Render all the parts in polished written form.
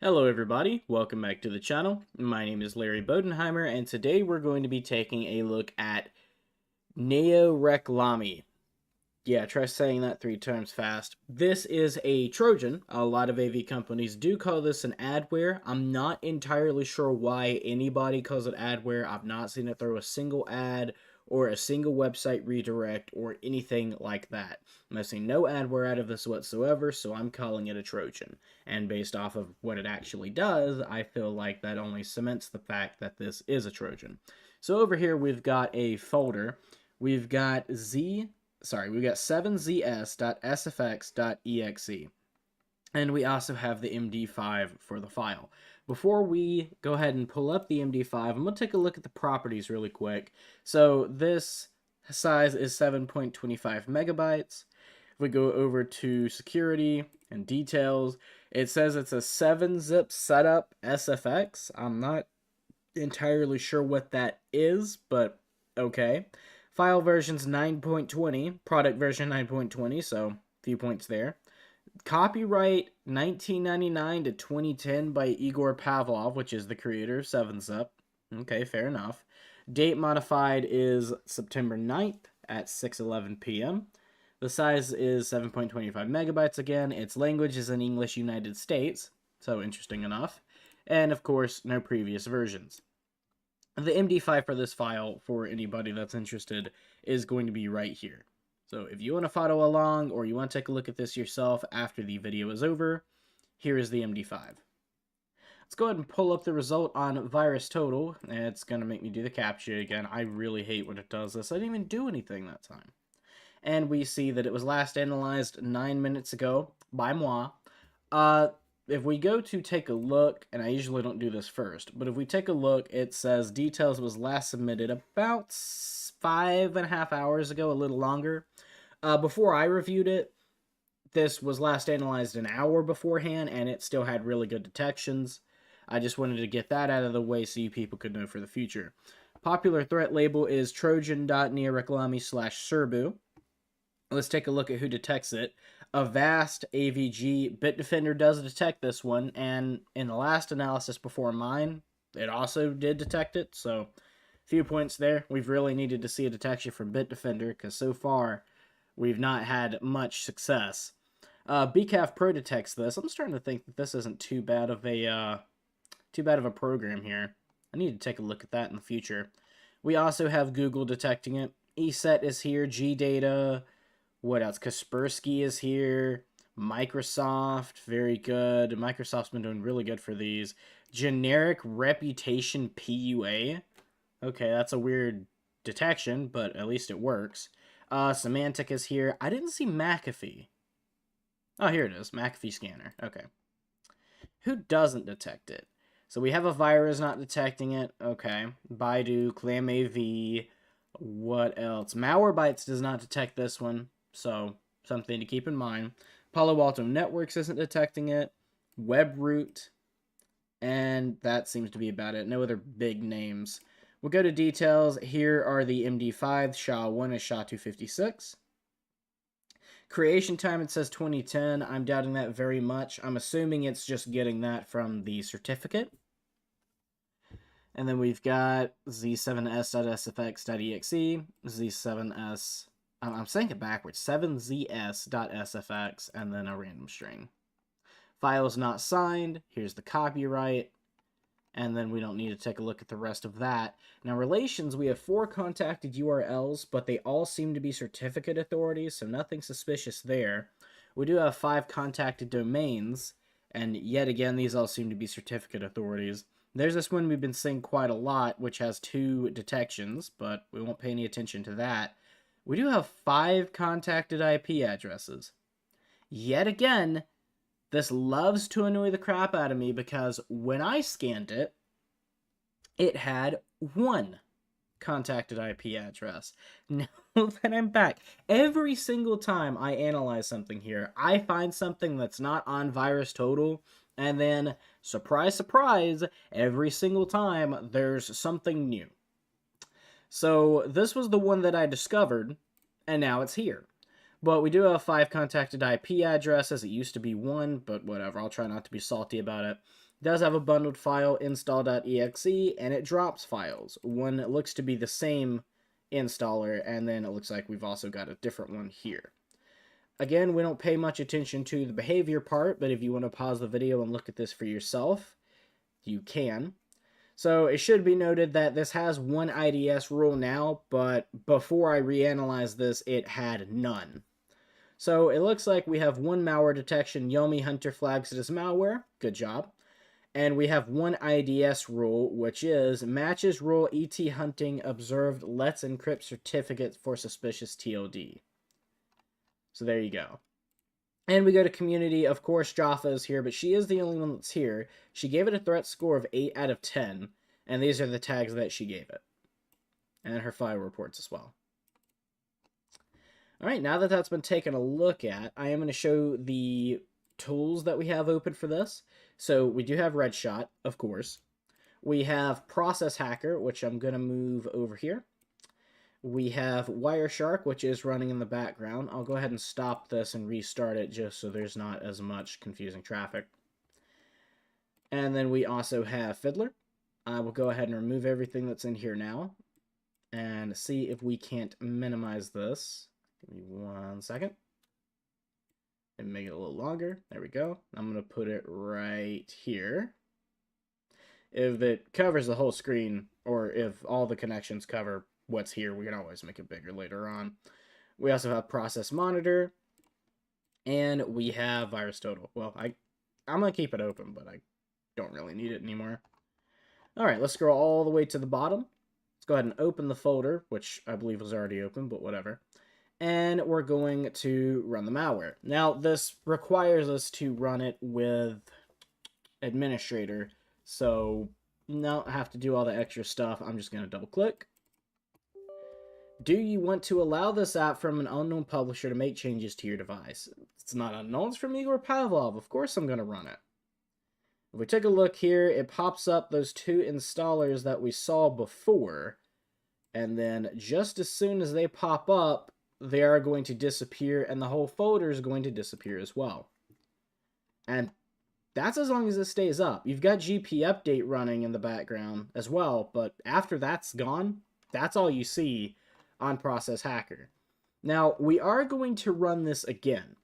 Hello everybody, welcome back to the channel. My name is Larry Bodenheimer, and today we're going to be taking a look at Neoreklami. Yeah, try saying that 3 times fast. This is a Trojan. A lot of AV companies do call this an adware. I'm not entirely sure why anybody calls it adware. I've not seen it throw a single ad or a single website redirect or anything like that. I'm seeing no adware out of this whatsoever, so I'm calling it a Trojan. And based off of what it actually does, I feel like that only cements the fact that this is a Trojan. So over here we've got a folder. We've got 7zs.sfx.exe. And we also have the MD5 for the file. Before we go ahead and pull up the MD5, I'm going to take a look at the properties really quick. So this size is 7.25 megabytes. If we go over to security and details, it says it's a 7-zip setup SFX. I'm not entirely sure what that is, but okay. File version's 9.20, product version 9.20, so a few points there. Copyright 1999 to 2010 by Igor Pavlov, which is the creator of 7-Zip. Okay, fair enough. Date modified is September 9th at 6:11 p.m. The size is 7.25 megabytes again. Its language is in English United States, so interesting enough. And of course, no previous versions. The MD5 for this file, for anybody that's interested, is going to be right here. So if you want to follow along or you want to take a look at this yourself after the video is over, here is the MD5. Let's go ahead and pull up the result on VirusTotal. It's going to make me do the CAPTCHA again. I really hate when it does this. I didn't even do anything that time. And we see that it was last analyzed 9 minutes ago by moi. If we go to take a look, and I usually don't do this first, but if we take a look, it says details was last submitted about 5.5 hours ago, a little longer. Before I reviewed it, this was last analyzed an hour beforehand, and it still had really good detections. I just wanted to get that out of the way so you people could know for the future. Popular threat label is Trojan.Neoreklami/Serbu. Let's take a look at who detects it. Avast AVG Bitdefender does detect this one, and in the last analysis before mine, it also did detect it, so few points there. We've really needed to see a detection from Bitdefender, because so far, we've not had much success. BCAF Pro detects this. I'm starting to think that this isn't too bad of a program here. I need to take a look at that in the future. We also have Google detecting it. ESET is here, GData. What else? Kaspersky is here. Microsoft, very good. Microsoft's been doing really good for these. Generic Reputation PUA. Okay, that's a weird detection, but at least it works. Symantec is here. I didn't see McAfee. Oh, here it is. McAfee scanner. Okay. Who doesn't detect it? So we have a virus not detecting it. Okay. Baidu, ClamAV. What else? Malwarebytes does not detect this one. So, something to keep in mind. Palo Alto Networks isn't detecting it. WebRoot. And that seems to be about it. No other big names. We'll go to details. Here are the MD5. SHA-1 is SHA-256. Creation time, it says 2010. I'm doubting that very much. I'm assuming it's just getting that from the certificate. And then we've got z7s.sfx.exe, z7s... I'm saying it backwards. 7zs.sfx, and then a random string. File is not signed. Here's the copyright. And then we don't need to take a look at the rest of that. Now, relations, we have 4 contacted URLs, but they all seem to be certificate authorities, so nothing suspicious there. We do have 5 contacted domains, and yet again, these all seem to be certificate authorities. There's this one we've been seeing quite a lot, which has 2 detections, but we won't pay any attention to that. We do have 5 contacted IP addresses. Yet again, this loves to annoy the crap out of me because when I scanned it, it had 1 contacted IP address. Now that I'm back, every single time I analyze something here, I find something that's not on VirusTotal, and then, surprise, surprise, every single time there's something new. So this was the one that I discovered, and now it's here. But we do have 5 contacted IP addresses. It used to be 1, but whatever. I'll try not to be salty about it. does have a bundled file, install.exe, and it drops files. One looks to be the same installer, and then it looks like we've also got a different one here. Again, we don't pay much attention to the behavior part, but if you want to pause the video and look at this for yourself, you can. So it should be noted that this has one IDS rule now, but before I reanalyzed this, it had none. So it looks like we have one malware detection, Yomi Hunter flags it as malware. Good job. And we have one IDS rule, which is matches rule ET hunting observed let's encrypt certificates for suspicious TLD. So there you go. And we go to community. Of course, Jaffa is here, but she is the only one that's here. She gave it a threat score of 8 out of 10, and these are the tags that she gave it. And her file reports as well. All right, now that that's been taken a look at, I am going to show the tools that we have open for this. So we do have Redshot, of course. We have Process Hacker, which I'm going to move over here. We have Wireshark, which is running in the background. I'll go ahead and stop this and restart it just so there's not as much confusing traffic. And then we also have Fiddler. I will go ahead and remove everything that's in here now and see if we can't minimize this. Give me 1 second. And make it a little longer. There we go. I'm going to put it right here. If it covers the whole screen, or if all the connections cover what's here, we can always make it bigger later on. We also have Process Monitor, and we have Virus Total. Well, I'm going to keep it open, but I don't really need it anymore. All right, let's scroll all the way to the bottom. Let's go ahead and open the folder, which I believe was already open, but whatever. And we're going to run the malware. Now, this requires us to run it with administrator, so don't have to do all the extra stuff. I'm just going to double click. Do you want to allow this app from an unknown publisher to make changes to your device? It's not unknown, it's from Igor Pavlov. Of course I'm going to run it. If we take a look here, it pops up those 2 installers that we saw before. And then just as soon as they pop up, they are going to disappear, and the whole folder is going to disappear as well. And that's as long as it stays up. You've got GP update running in the background as well, but after that's gone, that's all you see on Process Hacker. Now, we are going to run this again,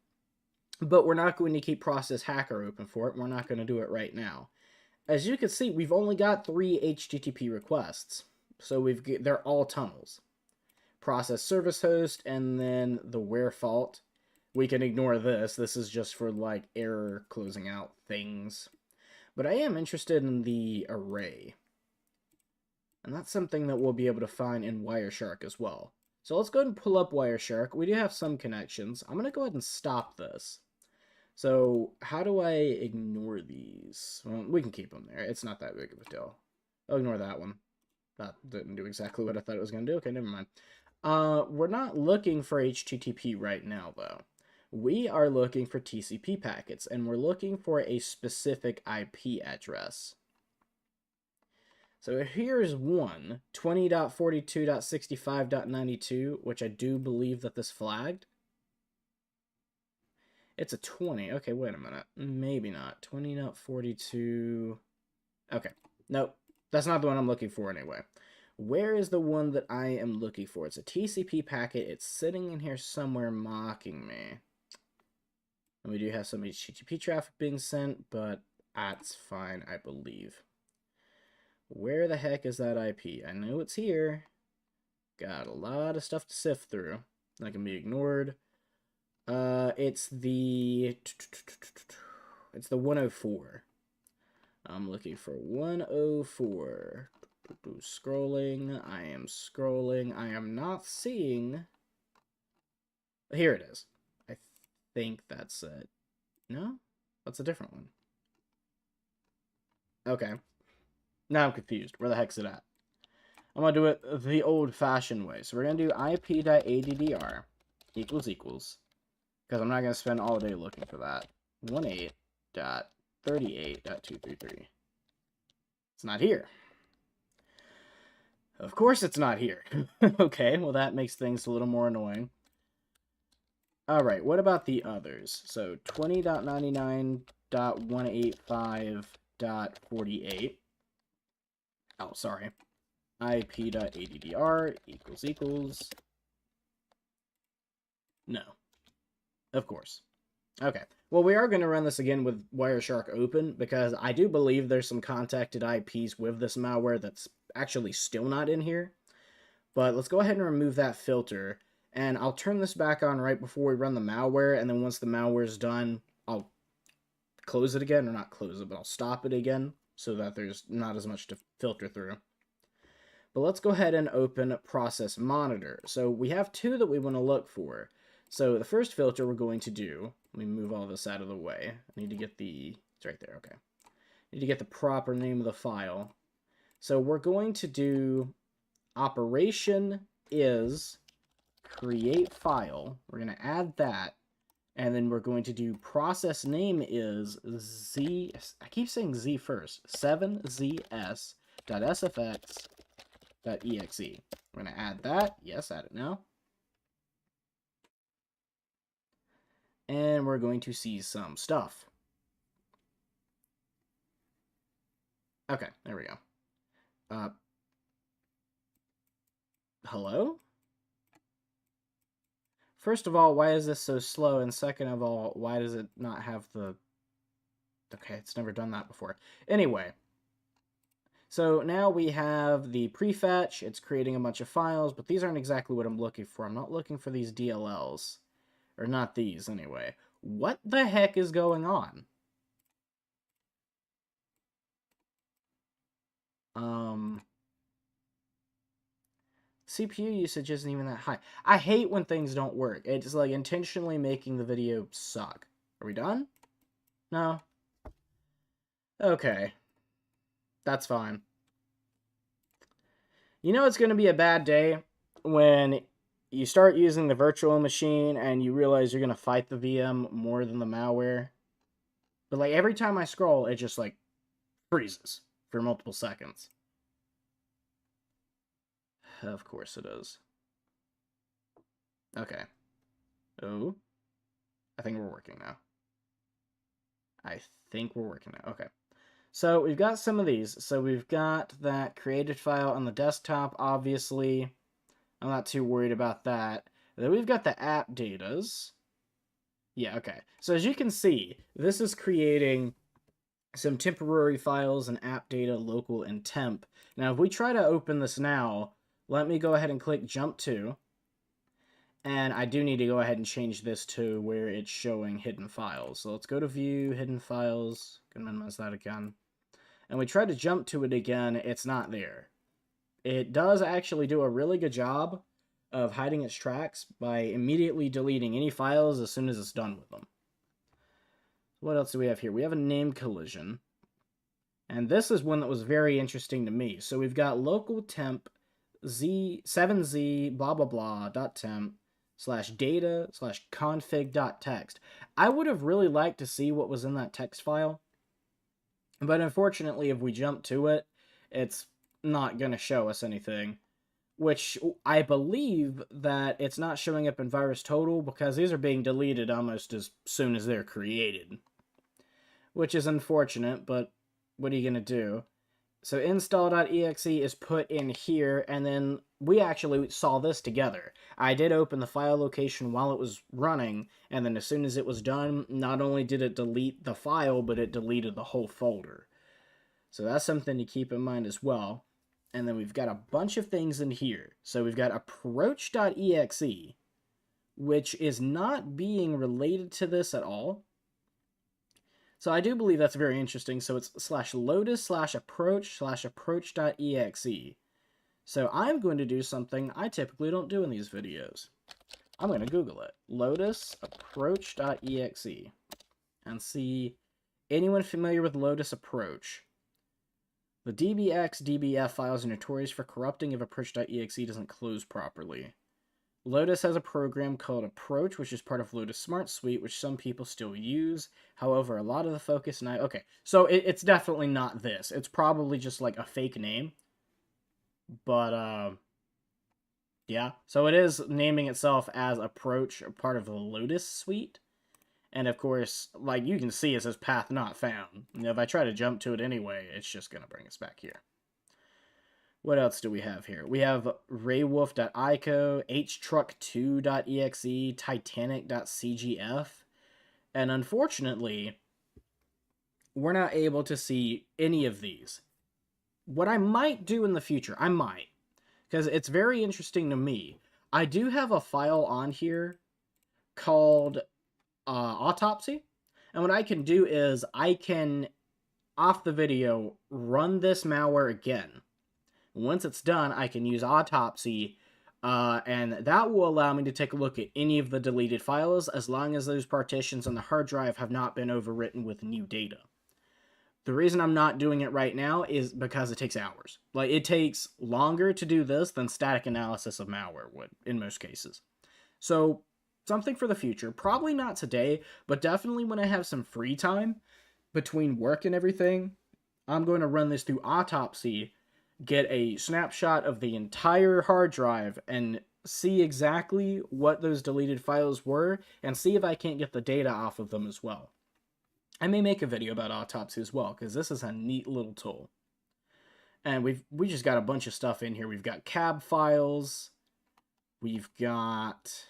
but we're not going to keep Process Hacker open for it. We're not going to do it right now. As you can see, we've only got 3 HTTP requests, so they're all tunnels. Process service host, and then the where fault. We can ignore this. This is just for like error closing out things. But I am interested in the array. And that's something that we'll be able to find in Wireshark as well. So let's go ahead and pull up Wireshark. We do have some connections. I'm going to go ahead and stop this. So how do I ignore these? Well, we can keep them there. It's not that big of a deal. I'll ignore that one. That didn't do exactly what I thought it was going to do. Okay, never mind. We're not looking for HTTP right now, though. We are looking for TCP packets, and we're looking for a specific IP address. So here's one, 20.42.65.92, which I do believe that this flagged. It's a 20. Okay, wait a minute. Maybe not. 20.42. Okay. Nope. That's not the one I'm looking for anyway. Where is the one that I am looking for? It's a TCP packet. It's sitting in here somewhere mocking me. And we do have some HTTP traffic being sent, but that's fine, I believe. Where the heck is that IP? I know it's here. Got a lot of stuff to sift through. That can be ignored. It's the 104. I'm looking for 104. Scrolling. I am scrolling. I am not seeing. Here it is. I think that's it. No? That's a different one. Okay. Now I'm confused. Where the heck's it at? I'm going to do it the old-fashioned way. So we're going to do ip.addr equals. Because I'm not going to spend all day looking for that. 18.38.233. It's not here. Of course it's not here. Okay, well that makes things a little more annoying. Alright, what about the others? So 20.99.185 ip.48. Oh, sorry. ip.addr equals no. Of course. Okay. Well, we are going to run this again with Wireshark open because I do believe there's some contacted IPs with this malware that's actually still not in here. But let's go ahead and remove that filter. And I'll turn this back on right before we run the malware. And then once the malware is done, I'll close it again. Or not close it, but I'll stop it again so that there's not as much to filter through. But let's go ahead and open Process Monitor. So we have two that we want to look for. So the first filter we're going to do, let me move all this out of the way. I need to get it's right there, okay. I need to get the proper name of the file. So we're going to do operation is create file. We're going to add that. And then we're going to do process name is Z, I keep saying Z first, 7zs.sfx.exe. We're going to add that. Yes, add it now. And we're going to see some stuff. Okay, there we go. Hello? First of all, why is this so slow? And second of all, why does it not have the... Okay, it's never done that before. Anyway. So now we have the prefetch. It's creating a bunch of files, but these aren't exactly what I'm looking for. I'm not looking for these DLLs. Or not these, anyway. What the heck is going on? CPU usage isn't even that high. I hate when things don't work. It's like intentionally making the video suck. Are we done? No? Okay. That's fine. You know it's going to be a bad day when you start using the virtual machine and you realize you're going to fight the VM more than the malware. But like every time I scroll, it just like freezes for multiple seconds. Of course it is. Okay. Oh. I think we're working now. Okay. So we've got some of these. So we've got that created file on the desktop, obviously. I'm not too worried about that. Then we've got the app datas. Yeah, okay. So as you can see, this is creating some temporary files and app data, local, and temp. Now, if we try to open this now, let me go ahead and click jump to. And I do need to go ahead and change this to where it's showing hidden files. So let's go to view, hidden files. Gonna minimize that again. And we try to jump to it again, it's not there. It does actually do a really good job of hiding its tracks by immediately deleting any files as soon as it's done with them. What else do we have here? We have a name collision. And this is one that was very interesting to me. So we've got local temp z7z blah blah blah .temp /data /config.txt. I would have really liked to see what was in that text file. But unfortunately, if we jump to it, it's not going to show us anything. Which I believe that it's not showing up in VirusTotal because these are being deleted almost as soon as they're created. Which is unfortunate, but what are you going to do? So install.exe is put in here, and then we actually saw this together. I did open the file location while it was running, and then as soon as it was done, not only did it delete the file, but it deleted the whole folder. So that's something to keep in mind as well. And then we've got a bunch of things in here. So we've got approach.exe, which is not being related to this at all. So I do believe that's very interesting. So it's /lotus/approach/approach.exe. So I'm going to do something I typically don't do in these videos. I'm going to Google it. Lotus approach.exe. And see anyone familiar with Lotus Approach. The DBX DBF files are notorious for corrupting if approach.exe doesn't close properly. Lotus has a program called Approach, which is part of Lotus Smart Suite, which some people still use. However, a lot of the focus now... Okay, so it's definitely not this. It's probably just like a fake name. But, yeah. So it is naming itself as Approach, part of the Lotus Suite. And of course, like you can see, it says path not found. If I try to jump to it anyway, it's just going to bring us back here. What else do we have here? We have raywolf.ico, htruck2.exe, titanic.cgf. And unfortunately, we're not able to see any of these. What I might do in the future, because it's very interesting to me. I do have a file on here called autopsy. And what I can do is I can, off the video, run this malware again. Once it's done, I can use autopsy, and that will allow me to take a look at any of the deleted files as long as those partitions on the hard drive have not been overwritten with new data. The reason I'm not doing it right now is because it takes hours. Like, it takes longer to do this than static analysis of malware would, in most cases. So, something for the future. Probably not today, but definitely when I have some free time between work and everything, I'm going to run this through autopsy, get a snapshot of the entire hard drive, and see exactly what those deleted files were, and see if I can't get the data off of them as well. I may make a video about autopsy as well, because this is a neat little tool. And we just got a bunch of stuff in here. We've got cab files. We've got...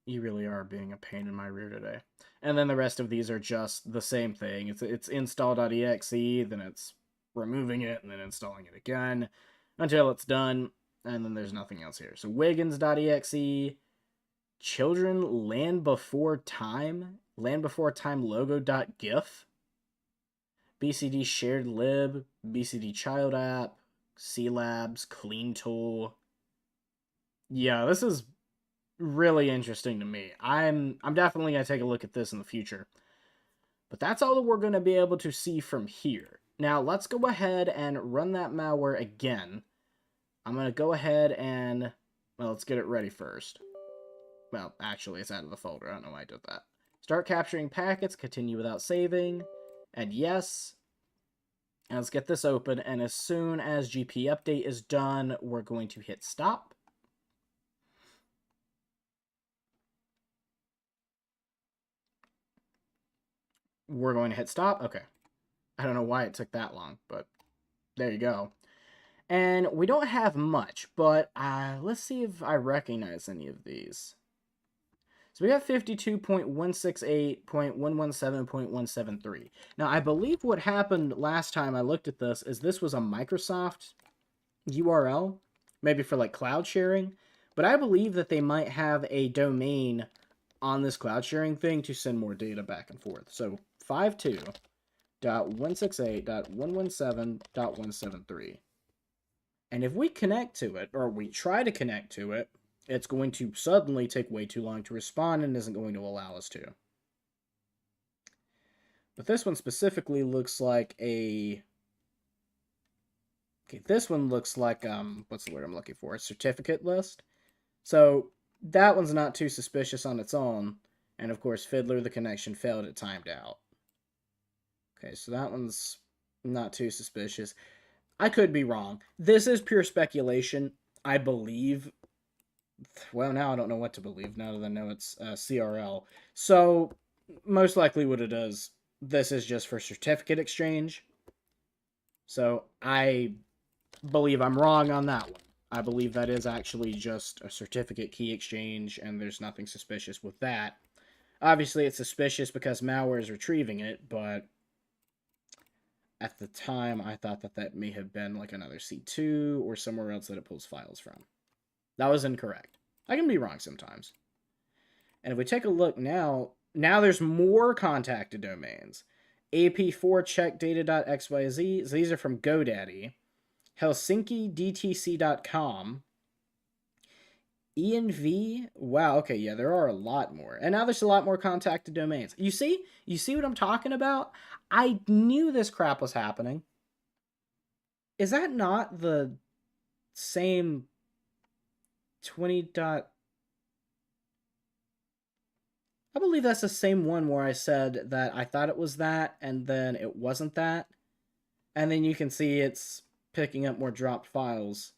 You really are being a pain in my rear today. And then the rest of these are just the same thing. It's install.exe, then it's removing it, and then installing it again until it's done, and then there's nothing else here. So Wiggins.exe, children land before time logo.gif, bcd shared lib, bcd child app, clabs, clean tool. Yeah, this is really interesting to me. I'm definitely going to take a look at this in the future. But that's all that we're going to be able to see from here. Now, let's go ahead and run that malware again. I'm going to go ahead and... Well, let's get it ready first. Well, actually, it's out of the folder. I don't know why I did that. Start capturing packets, continue without saving, and yes. And let's get this open, and as soon as GP update is done, we're going to hit stop. We're going to hit stop. Okay. I don't know why it took that long, but there you go. And we don't have much, but let's see if I recognize any of these. So we have 52.168.117.173. Now, I believe what happened last time I looked at this is this was a Microsoft URL, maybe for like cloud sharing, but I believe that they might have a domain on this cloud sharing thing to send more data back and forth. So 52.168.117.173. And if we connect to it, or we try to connect to it, it's going to suddenly take way too long to respond and isn't going to allow us to. But this one specifically looks like a... Okay, this one looks like, what's the word I'm looking for? A certificate list. So that one's not too suspicious on its own. And of course, Fiddler, the connection failed, it timed out. Okay, so that one's not too suspicious. I could be wrong. This is pure speculation. I believe... Well, now I don't know what to believe, now that I know it's CRL. So, most likely what it is, this is just for certificate exchange. So, I believe I'm wrong on that one. I believe that is actually just a certificate key exchange, and there's nothing suspicious with that. Obviously, it's suspicious because malware is retrieving it, but at the time, I thought that that may have been like another C2 or somewhere else that it pulls files from. That was incorrect. I can be wrong sometimes. And if we take a look now there's more contacted domains. AP4 checkdata.xyz. So these are from GoDaddy. HelsinkiDTC.com. ENV. Wow, okay, yeah, there are a lot more. And now there's a lot more contacted domains. You see? You see what I'm talking about? I knew this crap was happening. Is that not the same 20. I believe that's the same one where I said that I thought it was that, and then it wasn't that. And then you can see it's picking up more dropped files.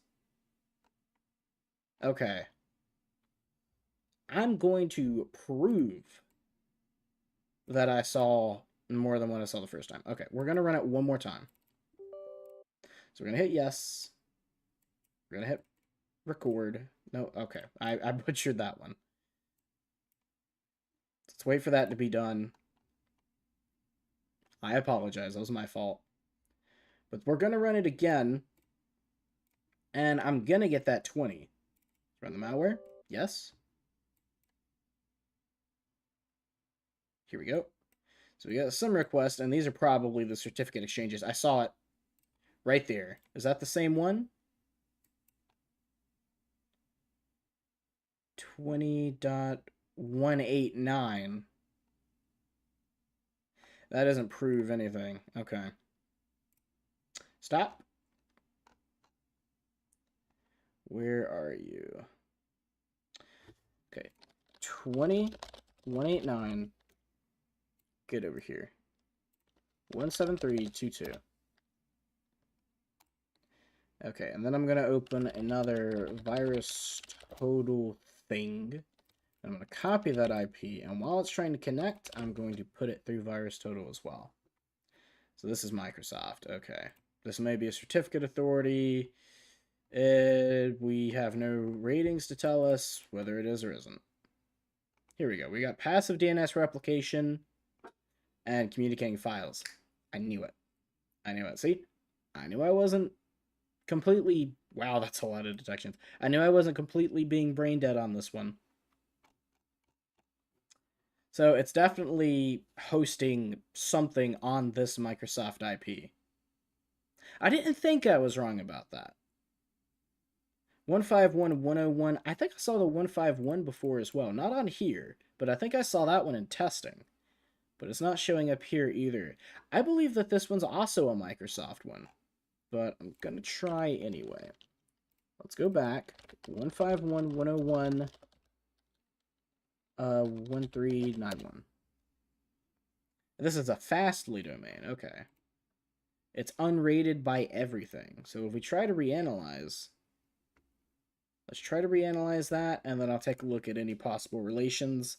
Okay. I'm going to prove that I saw more than what I saw the first time. Okay, we're going to run it one more time. So we're going to hit yes. We're going to hit record. No, okay. I butchered that one. Let's wait for that to be done. I apologize. That was my fault. But we're going to run it again. And I'm going to get that 20. Run the malware. Yes. Here we go. So we got some requests, and these are probably the certificate exchanges. I saw it right there. Is that the same one? 20.189. That doesn't prove anything. Okay. Stop. Where are you? Okay. 20.189. Get over here. 17322. Okay, and then I'm going to open another virus total thing. I'm going to copy that IP, and while it's trying to connect, I'm going to put it through virus total as well. So this is Microsoft. Okay. This may be a certificate authority. We have no ratings to tell us whether it is or isn't. Here we go. We got passive DNS replication and communicating files. I knew it. I knew it. See? I knew I wasn't completely... Wow, that's a lot of detections. I knew I wasn't completely being brain dead on this one. So it's definitely hosting something on this Microsoft IP. I didn't think I was wrong about that. 151.101. I think I saw the 151 before as well. Not on here, but I think I saw that one in testing. But it's not showing up here either. I believe that this one's also a Microsoft one, but I'm going to try anyway. Let's go back. 151.101, 1391. This is a Fastly domain. Okay. It's unrated by everything. So if we try to reanalyze, let's try to reanalyze that, and then I'll take a look at any possible relations.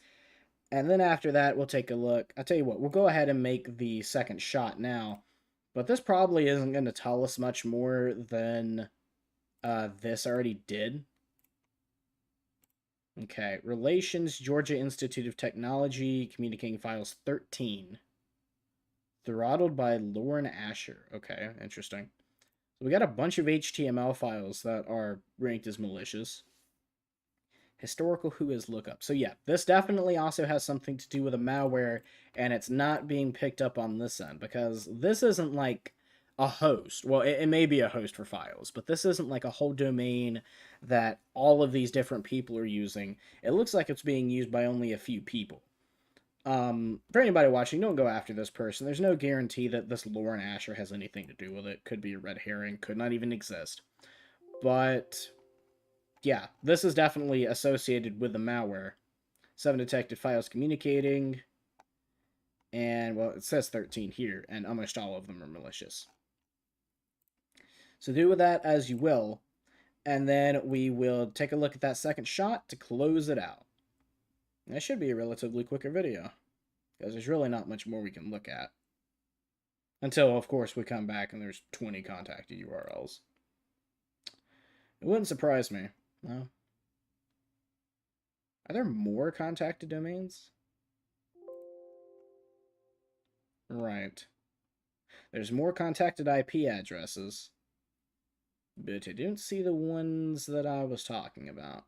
And then after that, we'll take a look. I'll tell you what, we'll go ahead and make the second shot now. But this probably isn't going to tell us much more than this already did. Okay, Relations, Georgia Institute of Technology, Communicating Files 13. Throttled by Lauren Asher. Okay, interesting. So we got a bunch of HTML files that are ranked as malicious. Historical whois lookup. So yeah, this definitely also has something to do with a malware, and it's not being picked up on this end, because this isn't like a host. Well, it may be a host for files, but this isn't like a whole domain that all of these different people are using. It looks like it's being used by only a few people. For anybody watching, don't go after this person. There's no guarantee that this Lauren Asher has anything to do with it. Could be a red herring, could not even exist. But yeah, this is definitely associated with the malware. 7 detected files communicating. And, well, it says 13 here, and almost all of them are malicious. So do with that as you will. And then we will take a look at that second shot to close it out. That should be a relatively quicker video, because there's really not much more we can look at. Until, of course, we come back and there's 20 contacted URLs. It wouldn't surprise me. No. Are there more contacted domains? Right. There's more contacted IP addresses, but I didn't see the ones that I was talking about.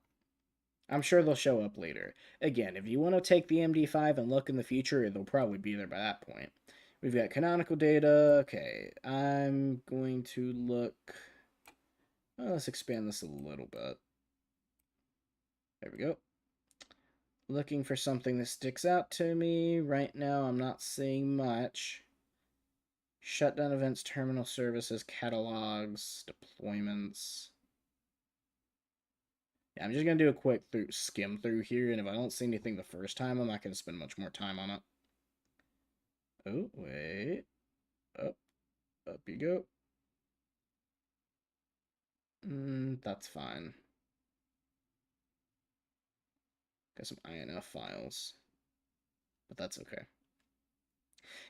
I'm sure they'll show up later. Again, if you want to take the MD5 and look in the future, they'll probably be there by that point. We've got canonical data. Okay, I'm going to look... Well, let's expand this a little bit. There we go. Looking for something that sticks out to me. Right now, I'm not seeing much. Shutdown events, terminal services, catalogs, deployments. Yeah, I'm just going to do a quick skim through here, and if I don't see anything the first time, I'm not going to spend much more time on it. Oh, wait. Up. Up you go. That's fine. Got some INF files. But that's okay.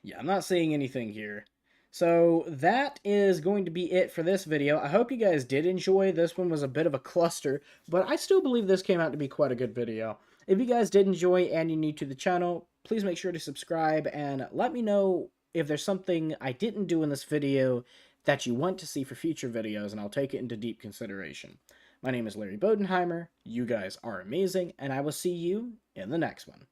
Yeah, I'm not seeing anything here. So that is going to be it for this video. I hope you guys did enjoy. This one was a bit of a cluster, but I still believe this came out to be quite a good video. If you guys did enjoy and you're new to the channel, please make sure to subscribe and let me know if there's something I didn't do in this video that you want to see for future videos, and I'll take it into deep consideration. My name is Larry Bodenheimer. You guys are amazing, and I will see you in the next one.